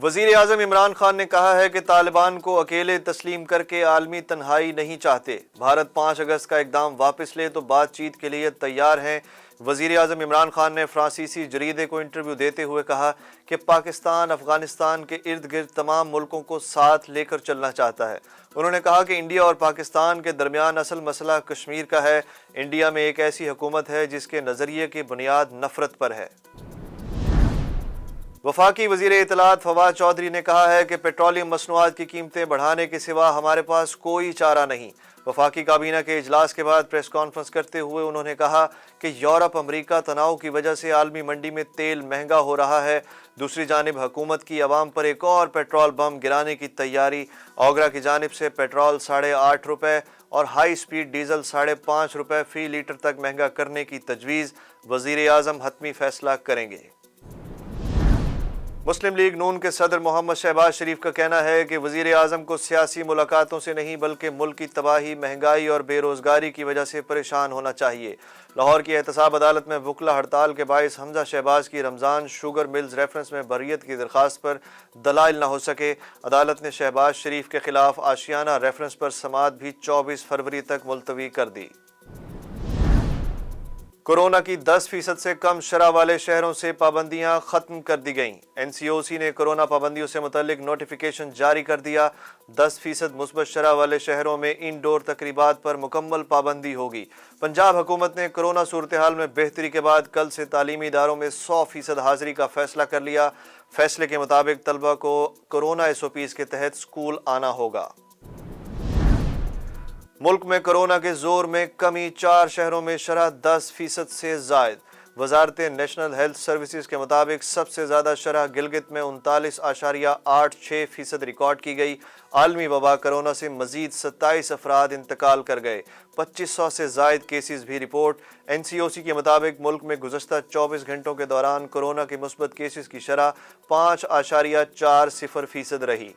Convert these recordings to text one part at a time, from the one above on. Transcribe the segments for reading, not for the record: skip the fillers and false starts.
वजीर आजम इमरान खान ने कहा है कि तालिबान को अकेले तस्लीम करके आलमी तन्हाई नहीं चाहते। भारत 5 अगस्त का इकदाम वापस ले तो बातचीत के लिए तैयार हैं। वजीर आजम इमरान खान ने फ्रांसीसी जरीदे को इंटरव्यू देते हुए कहा कि पाकिस्तान अफगानिस्तान के इर्द गिर्द तमाम मुल्कों को साथ लेकर चलना चाहता है। उन्होंने कहा कि इंडिया और पाकिस्तान के दरमियान असल मसला कश्मीर का है। इंडिया में एक ऐसी हुकूमत है जिसके नज़रिए की बुनियाद नफरत पर है। वफाकी वजीर इत्तलात फवाद चौधरी ने कहा है कि पेट्रोलियम मसनूआत की कीमतें बढ़ाने के सिवा हमारे पास कोई चारा नहीं। वफाकी काबीना के इजलास के बाद प्रेस कॉन्फ्रेंस करते हुए उन्होंने कहा कि यूरोप अमरीका तनाव की वजह से आलमी मंडी में तेल महंगा हो रहा है। दूसरी जानिब हुकूमत की अवाम पर एक और पेट्रोल बम गिराने की तैयारी। ओगरा की जानिब से पेट्रोल 8.5 रुपये और हाई स्पीड डीजल 5.5 रुपये फी लीटर तक महंगा करने की तजवीज़। वजीर आज़म हतमी फैसला करेंगे। मुस्लिम लीग नून के सदर मोहम्मद शहबाज शरीफ का कहना है कि वजीर आज़म को सियासी मुलाकातों से नहीं बल्कि मुल्क की तबाही, महंगाई और बेरोज़गारी की वजह से परेशान होना चाहिए। लाहौर की एहतसाब अदालत में वकला हड़ताल के बायस हमजा शहबाज की रमज़ान शुगर मिल्स रेफरेंस में बर्रियत की दरख्वास्त पर दलाइल न हो सके। अदालत ने शहबाज शरीफ के खिलाफ आशियाना रेफरेंस पर समाअत भी 24 फरवरी तक मुलतवी कर दी। कोरोना की 10% से कम शरह वाले शहरों से पाबंदियां खत्म कर दी गईं। NCOC ने कोरोना पाबंदियों से मुतल्लिक नोटिफिकेशन जारी कर दिया। 10% मुस्बत शरह वाले शहरों में इंडोर तकरीबात पर मुकम्मल पाबंदी होगी। पंजाब हुकूमत ने कोरोना सूरत हाल में बेहतरी के बाद कल से तालीमी इदारों में 100% हाजिरी का फैसला कर लिया। फैसले के मुताबिक तलबा को कोरोना SOPs के तहत स्कूल आना होगा। मुल्क में कोरोना के जोर में कमी, 4 शहरों में शरह 10% से जायद। वजारत नेशनल हेल्थ सर्विसेज के मुताबिक सबसे ज़्यादा शरह गिलगित में 39.86% रिकॉर्ड की गई। आलमी वबा कोरोना से मजीद 27 अफराद इंतकाल कर गए। 2500 से जायद केसेस भी रिपोर्ट। NCOC के मुताबिक मुल्क में गुज़श्ता 24 घंटों के दौरान कोरोना के मुस्बत केसेस की शरह 5.40% रही।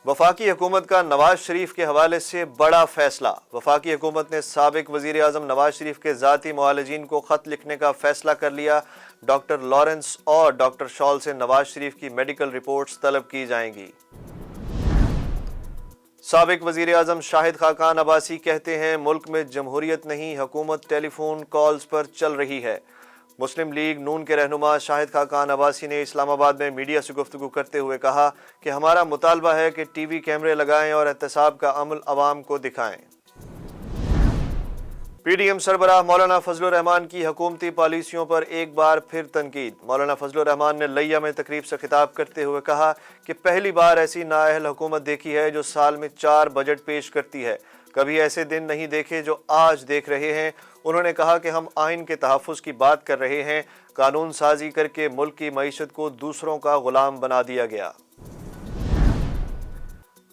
वफाकी हुकूमत का नवाज शरीफ के हवाले से बड़ा फैसला। वफाकी हुकूमत ने साबिक वजीर आज़म नवाज शरीफ के ज़ाती मुआलिजीन को ख़त लिखने का फैसला कर लिया। डॉक्टर लॉरेंस और डॉक्टर शॉल से नवाज शरीफ की मेडिकल रिपोर्ट्स तलब की जाएंगी। साबिक वजीर आज़म शाहिद खाकान अब्बासी कहते हैं मुल्क में जमहूरियत नहीं, हुकूमत टेलीफोन कॉल्स पर चल रही है। मुस्लिम लीग नून के रहनुमा शाहिद खाकान अब्बासी ने इस्लामाबाद में मीडिया से गुफ्तगू करते हुए कहा कि हमारा मुतालबा है कि टीवी कैमरे लगाएं और एहतसाब का अमल अवाम को दिखाएं। PDM सरबराह मौलाना फजलुर रहमान की हुकूमती पॉलिसियों पर एक बार फिर तनकीद। मौलाना फजलुर रहमान ने लिया में तकरीब से खिताब करते हुए कहा कि पहली बार ऐसी नाअहल हुकूमत देखी है जो साल में 4 बजट पेश करती है। कभी ऐसे दिन नहीं देखे जो आज देख रहे हैं। उन्होंने कहा कि हम आइन के तहफ़्फ़ुज़ की बात कर रहे हैं। कानून साजी करके मुल्क की मईशत को दूसरों का गुलाम बना दिया गया।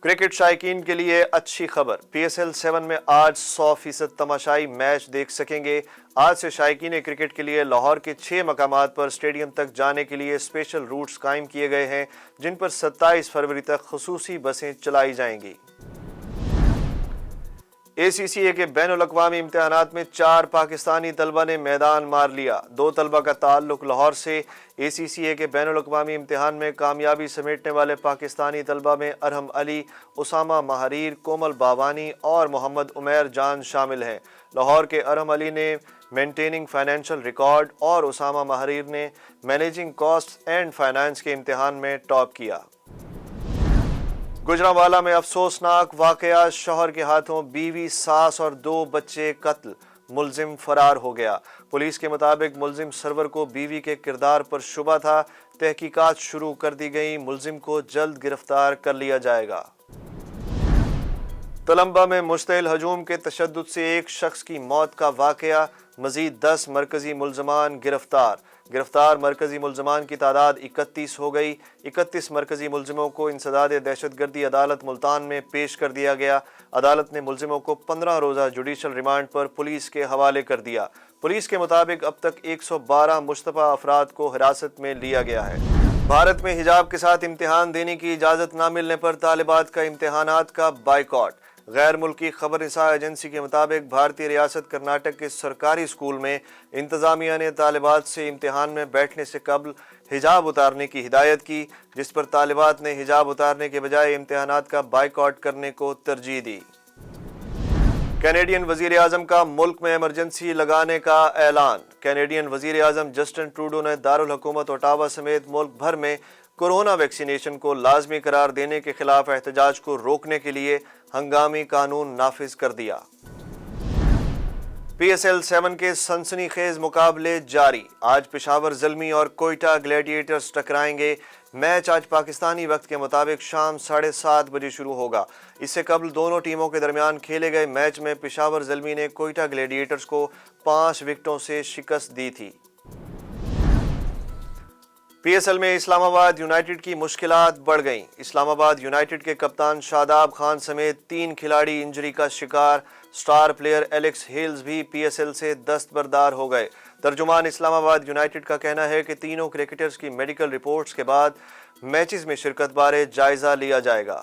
क्रिकेट शायकीन के लिए अच्छी खबर। PSL 7 में आज 100% तमाशाई मैच देख सकेंगे। आज से शायकीन क्रिकेट के लिए लाहौर के 6 मकामात पर स्टेडियम तक जाने के लिए स्पेशल रूट्स कायम किए गए हैं, जिन पर 27 फरवरी तक खुसूसी बसें चलाई जाएंगी। ACCA के बैनुल-अक़वामी इम्तिहानात में 4 पाकिस्तानी तलबा ने मैदान मार लिया। 2 तलबा का ताल्लुक लाहौर से। ACCA के बैनुल-अक़वामी इम्तिहान में कामयाबी समेटने वाले पाकिस्तानी तलबा में अरहम अली, उसामा महारीर, कोमल बावानी और मोहम्मद उमैर जान शामिल हैं। लाहौर के अरहम अली ने मेंटेनिंग फाइनेंशियल रिकॉर्ड और उसामा महारीर ने मैनेजिंग कॉस्ट एंड फाइनेंस के इम्तिहान में टॉप किया। गुजरांवाला में अफसोसनाक वाकया, शौहर के हाथों बीवी, सास और 2 बच्चे कत्ल, मुलजिम फरार हो गया। पुलिस के मुताबिक मुलजिम सरवर को बीवी के किरदार पर शुबा था। तहकीकात शुरू कर दी गई, मुलजिम को जल्द गिरफ्तार कर लिया जाएगा। तलंबा में मुश्तइल हजूम के तशद्दुद से एक शख्स की मौत का वाकया, मजीद 10 मरकजी मुलजमान गिरफ्तार मरकजी मुलजमान की तादाद 31 हो गई। 31 मरकजी मुलजिमों को इंसदाद दहशतगर्दी अदालत मुल्तान में पेश कर दिया गया। अदालत ने मुलजिमों को 15 रोज़ा जुडिशल रिमांड पर पुलिस के हवाले कर दिया। पुलिस के मुताबिक अब तक 112 मुश्तबा अफराद को हिरासत में लिया गया है। भारत में हिजाब के साथ इम्तिहान देने की इजाज़त न मिलने पर तालिबात का इम्तिहानात का बाइकॉट। गैर मुल्की खबरसां एजेंसी के मुताबिक भारतीय रियासत कर्नाटक के सरकारी स्कूल में इंतज़ामिया ने तालिबात से इम्तिहान में बैठने से कबल हिजाब उतारने की हिदायत की, जिस पर तालिबात ने हिजाब उतारने के बजाय इम्तिहानात का बाइकआउट करने को तरजीह दी। कैनेडियन वजीर आजम का मुल्क में इमरजेंसी लगाने का ऐलान। कैनेडियन वजीर आजम जस्टिन ट्रूडो ने दारुल हुकूमत ओटावा समेत मुल्क भर में कोरोना वैक्सीनेशन को लाजमी करार देने के खिलाफ एहतजाज को रोकने के लिए हंगामी कानून नाफिज कर दिया। PSL 7 के सनसनीखेज मुकाबले जारी। आज पेशावर ज़ल्मी और कोयटा ग्लैडिएटर्स टकराएंगे। मैच आज पाकिस्तानी वक्त के मुताबिक शाम 7:30 बजे शुरू होगा। इससे कबल दोनों टीमों के दरमियान खेले गए मैच में पेशावर ज़ल्मी ने कोयटा ग्लैडिएटर्स को 5 विकेटों से शिकस्त दी थी। PSL में इस्लामाबाद यूनाइटेड की मुश्किलात बढ़ गईं। इस्लामाबाद यूनाइटेड के कप्तान शादाब खान समेत 3 खिलाड़ी इंजरी का शिकार। स्टार प्लेयर एलेक्स हेल्स भी PSL से दस्तबरदार हो गए। तर्जुमान इस्लामाबाद यूनाइटेड का कहना है कि तीनों क्रिकेटर्स की मेडिकल रिपोर्ट्स के बाद मैचेस में शिरकत बारे जायजा लिया जाएगा।